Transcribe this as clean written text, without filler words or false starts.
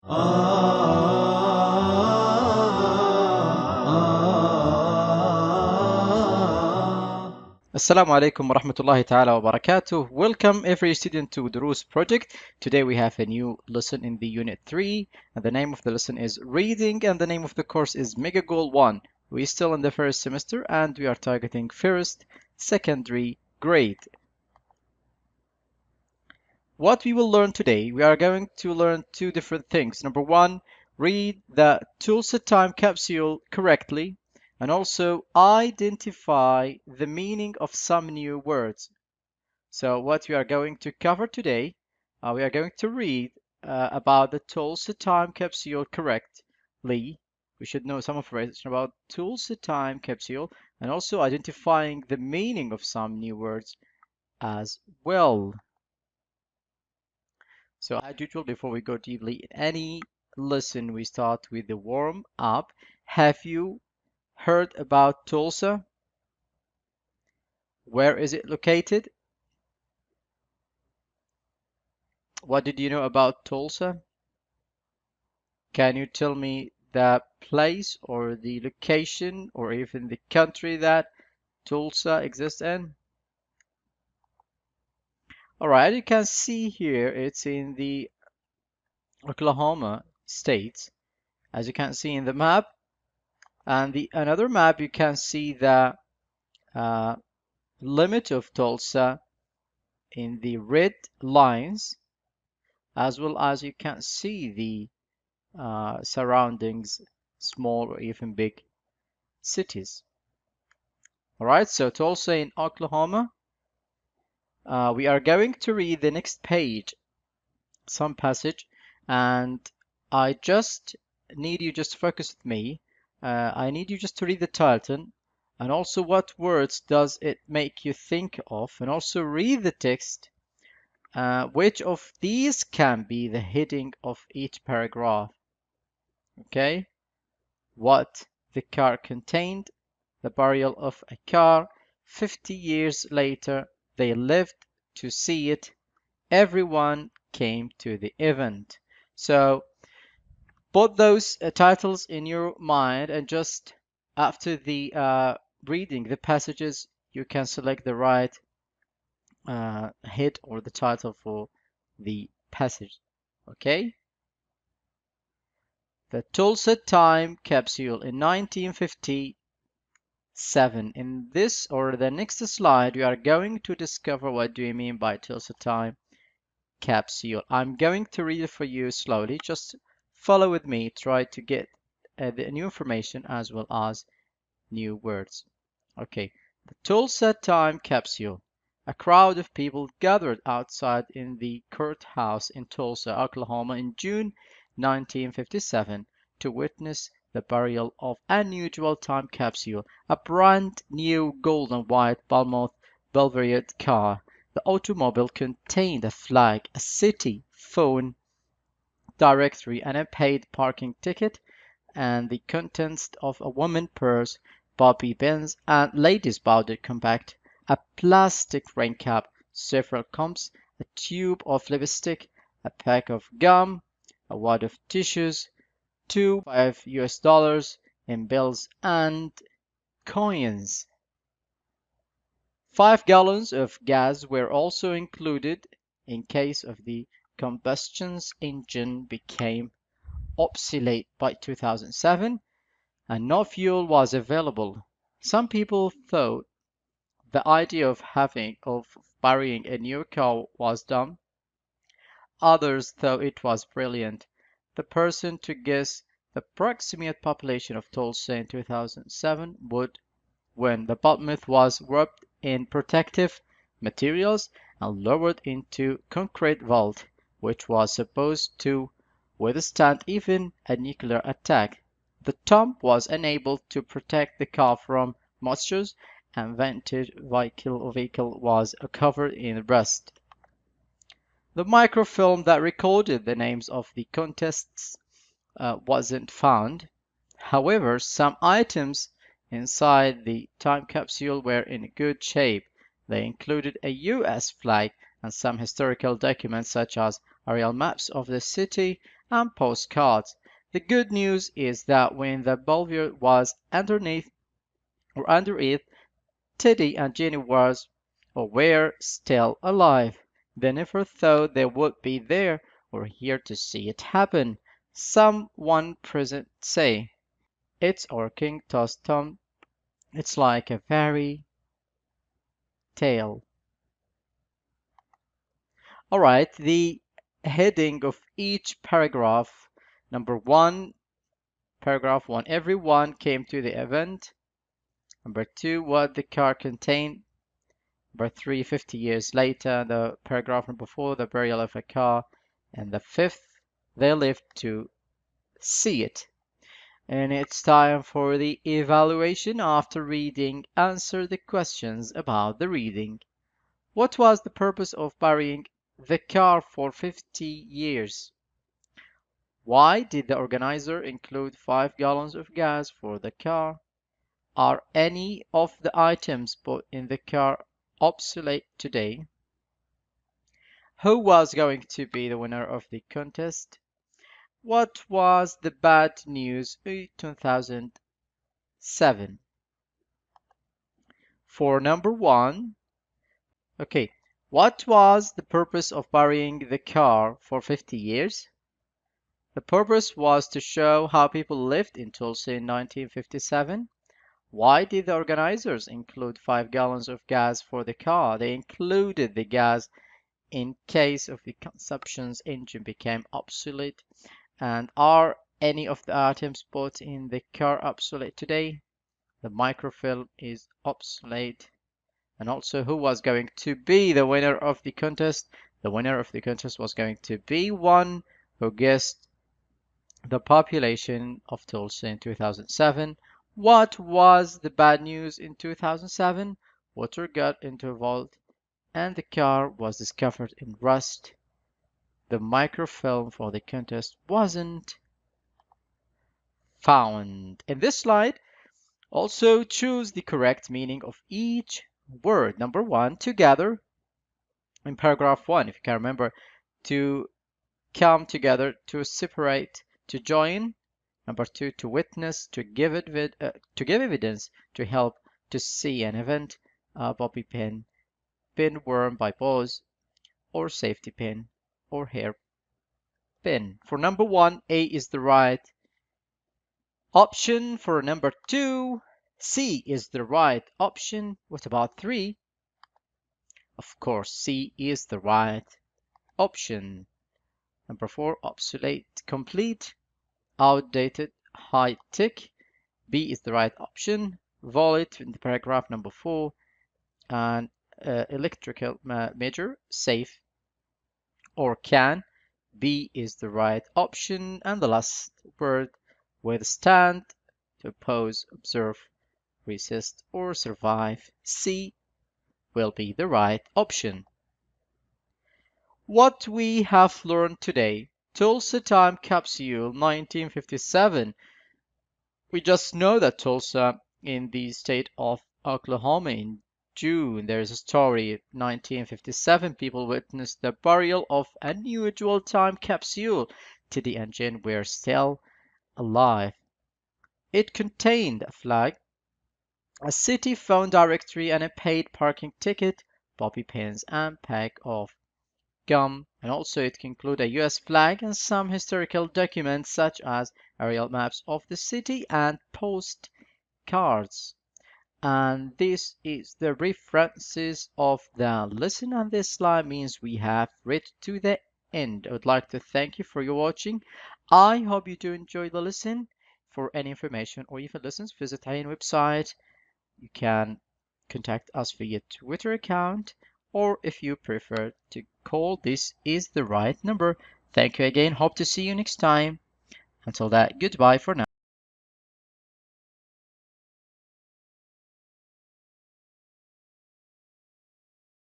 Assalamu alaikum wa rahmatullahi ta'ala wa barakatuh. Welcome every student to Dروس project. Today we have a new lesson in the unit 3 and the name of the lesson is reading and the name of the course is Mega Goal 1. We're still in the first semester and we are targeting first secondary grade. What we will learn today, we are going to learn two different things. Number one, read the toolset time capsule correctly and also identify the meaning of some new words. So what we are going to cover today, we are going to read about the toolset time capsule correctly. We should know some information about toolset time capsule and also identifying the meaning of some new words as well. So as usual, before we go deeply in any lesson, we start with the warm up. Have you heard about Tulsa? Where is it located? What did you know about Tulsa? Can you tell me the place or the location or even the country that Tulsa exists in? All right, you can see here it's in the Oklahoma state, as you can see in the map. And the another map, you can see the limit of Tulsa in the red lines, as well as you can see the surroundings, small or even big cities. All right, so Tulsa in Oklahoma. We are going to read the next page, some passage, and I just need you just to focus with me. I need you just to read the title and also what words does it make you think of, and also read the text. Which of these can be the heading of each paragraph? Okay, what the car contained, the burial of a car, 50 years later they lived to see it, everyone came to the event. So put those titles in your mind and just after the reading the passages you can select the right head or the title for the passage. Okay, the Tulsa time capsule in 1957. In this or the next slide we are going to discover what do we mean by Tulsa time capsule. I'm going to read it for you slowly, just follow with me, try to get the new information as well as new words. Okay, the Tulsa time capsule. A crowd of people gathered outside in the courthouse in Tulsa, Oklahoma in June 1957 to witness the burial of an unusual time capsule, a brand new gold and white Plymouth Belvedere car. The automobile contained a flag, a city phone directory, and a paid parking ticket, and the contents of a woman's purse, bobby pins, and ladies' powder compact, a plastic rain cap, several combs, a tube of lipstick, a pack of gum, a wad of tissues, two $5 in bills and coins. 5 gallons of gas were also included in case of the combustion engine became obsolete by 2007 and no fuel was available. Some people thought the idea of burying a new car was dumb. Others thought it was brilliant. The person to guess the approximate population of Tulsa in 2007 would, when the Plymouth was wrapped in protective materials and lowered into concrete vault, which was supposed to withstand even a nuclear attack. The tomb was unable to protect the car from moisture, and vintage vehicle was covered in rust. The microfilm that recorded the names of the contests wasn't found. However, some items inside the time capsule were in good shape. They included a US flag and some historical documents such as aerial maps of the city and postcards. The good news is that when the Belvoir was under it, Teddy and Jenny was or were still alive. They never thought they would be there or here to see it happen. Someone present say, "It's our King Toss Tom. It's like a fairy tale." All right, the heading of each paragraph. Number one, paragraph one, everyone came to the event. Number two, what the car contained. Number three, 50 years later, the paragraph number four, the burial of a car. And the fifth, they lived to see it. And it's time for the evaluation. After reading, answer the questions about the reading. What was the purpose of burying the car for 50 years? Why did the organizer include 5 gallons of gas for the car? Are any of the items put in the car obsolete today? Who was going to be the winner of the contest? What was the bad news in 2007? For number one, okay, what was the purpose of burying the car for 50 years? The purpose was to show how people lived in Tulsa in 1957. Why did the organizers include 5 gallons of gas for the car? They included the gas in case of the consumption's engine became obsolete. And are any of the items bought in the car obsolete today? The microfilm is obsolete. And also, who was going to be the winner of the contest? The winner of the contest was going to be one who guessed the population of Tulsa in 2007. What was the bad news in 2007? Water got into a vault and the car was discovered in rust. The microfilm for the contest wasn't found. In this slide, also choose the correct meaning of each word. Number one, together. In paragraph one, if you can remember, to come together, to separate, to join. Number two, to witness, to give evidence, to help, to see an event, bobby pin, pin worn by bows, or safety pin, or hair pin. For number one, A is the right option. For number two, C is the right option. What about three? Of course, C is the right option. Number four, obsolete, complete, outdated, high tech. B is the right option. Valid in the paragraph number four. And electrical major, safe or can. B is the right option. And the last word, withstand, to oppose, observe, resist, or survive. C will be the right option. What we have learned today. Tulsa Time Capsule 1957. We just know that Tulsa in the state of Oklahoma in June, there is a story. 1957, people witnessed the burial of an unusual time capsule. Teddy and Jen were still alive. It contained a flag, a city phone directory, and a paid parking ticket, bobby pins, and pack of gum. And also it included a US flag and some historical documents such as aerial maps of the city and postcards. And this is the references of the lesson, and this slide means we have read to the end. I would like to thank you for your watching. I hope you do enjoy the lesson. For any information or even lessons, visit our website. You can contact us via Twitter account, or if you prefer to call, this is the right number. Thank you again. Hope to see you next time. Until that, goodbye for now.